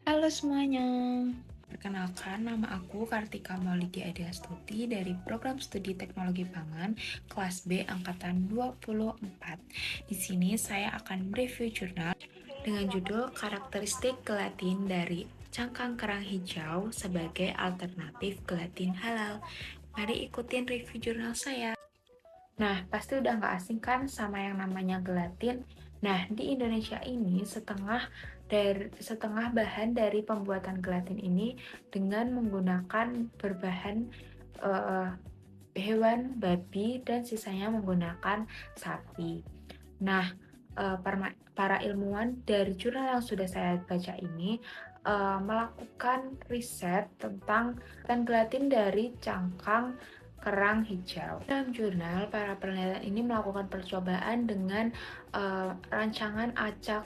Halo semuanya, perkenalkan nama aku Kartika Maulidi Adiastuti dari Program Studi Teknologi Pangan kelas B angkatan 24. Di sini saya akan mereview jurnal dengan judul Karakteristik gelatin dari cangkang kerang hijau sebagai alternatif gelatin halal. Mari ikutin review jurnal saya. Nah, pasti udah nggak asing kan sama yang namanya gelatin. Nah, di Indonesia ini setengah bahan dari pembuatan gelatin ini dengan menggunakan berbahan eh, hewan babi dan sisanya menggunakan sapi. Nah, para ilmuwan dari jurnal yang sudah saya baca ini melakukan riset tentang gelatin dari cangkang kerang hijau. Dalam jurnal, para peneliti ini melakukan percobaan dengan rancangan acak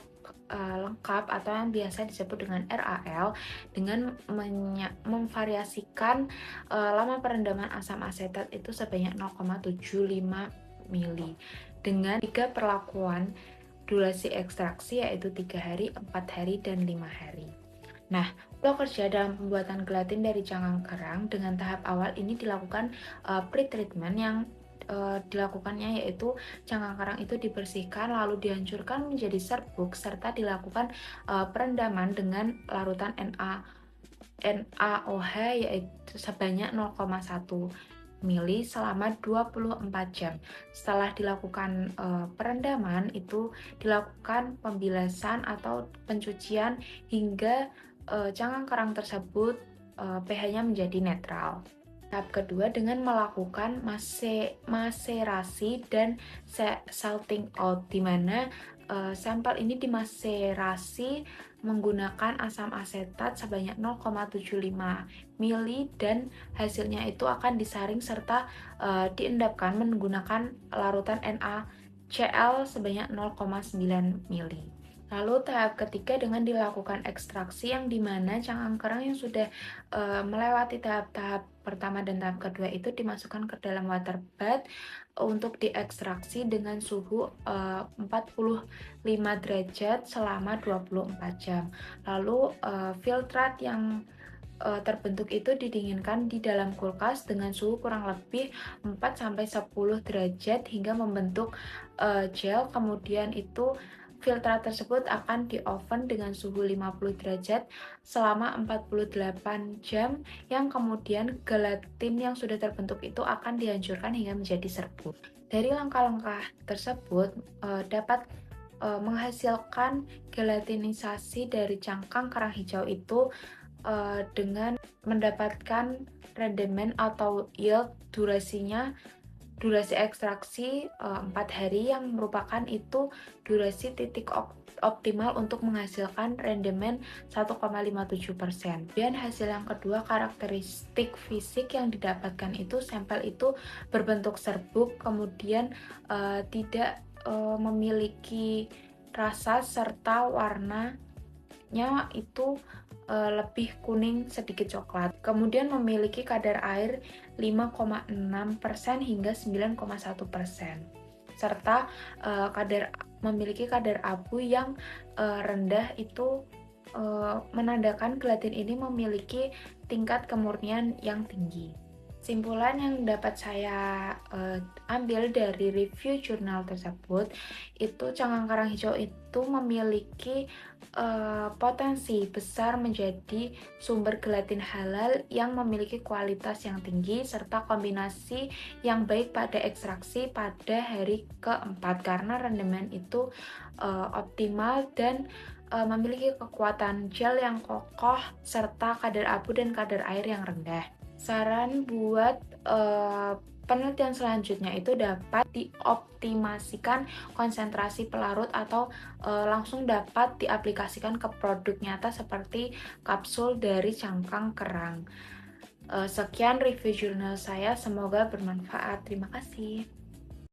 lengkap atau yang biasa disebut dengan RAL dengan memvariasikan lama perendaman asam asetat itu sebanyak 0,75 mili dengan 3 perlakuan durasi ekstraksi yaitu 3 hari, 4 hari, dan 5 hari. Nah, flow kerja dalam pembuatan gelatin dari cangkang kerang dengan tahap awal ini dilakukan pre-treatment yang dilakukannya yaitu cangkang kerang itu dibersihkan lalu dihancurkan menjadi serbuk serta dilakukan perendaman dengan larutan NaOH yaitu sebanyak 0,1 mili selama 24 jam. Setelah dilakukan perendaman itu dilakukan pembilasan atau pencucian hingga cangkang kerang tersebut pH-nya menjadi netral. Tahap kedua dengan melakukan maserasi dan salting out, di mana sampel ini dimaserasi menggunakan asam asetat sebanyak 0,75 mili dan hasilnya itu akan disaring serta diendapkan menggunakan larutan NaCl sebanyak 0,9 mili. Lalu tahap ketiga dengan dilakukan ekstraksi yang dimana cangkang kerang yang sudah melewati tahap-tahap pertama dan tahap kedua itu dimasukkan ke dalam water bath untuk diekstraksi dengan suhu 45 derajat selama 24 jam. Lalu filtrat yang terbentuk itu didinginkan di dalam kulkas dengan suhu kurang lebih 4-10 derajat hingga membentuk gel. Kemudian itu filtrat tersebut akan di oven dengan suhu 50 derajat selama 48 jam yang kemudian gelatin yang sudah terbentuk itu akan dihancurkan hingga menjadi serbuk. Dari langkah-langkah tersebut dapat menghasilkan gelatinisasi dari cangkang kerang hijau itu dengan mendapatkan rendemen atau yield durasi ekstraksi 4 hari yang merupakan itu durasi titik optimal untuk menghasilkan rendemen 1,57%. Dan hasil yang kedua, karakteristik fisik yang didapatkan itu sampel itu berbentuk serbuk, kemudian tidak memiliki rasa serta warnanya itu lebih kuning sedikit coklat. Kemudian memiliki kadar air 5,6% hingga 9,1%. Serta memiliki kadar abu yang rendah itu menandakan gelatin ini memiliki tingkat kemurnian yang tinggi. Kesimpulan yang dapat saya ambil dari review jurnal tersebut itu cangkang kerang hijau itu memiliki potensi besar menjadi sumber gelatin halal yang memiliki kualitas yang tinggi serta kombinasi yang baik pada ekstraksi pada hari keempat karena rendemen itu optimal dan memiliki kekuatan gel yang kokoh serta kadar abu dan kadar air yang rendah. Saran buat penelitian selanjutnya itu dapat dioptimasikan konsentrasi pelarut atau langsung dapat diaplikasikan ke produk nyata seperti kapsul dari cangkang kerang. Sekian review jurnal saya, semoga bermanfaat. Terima kasih.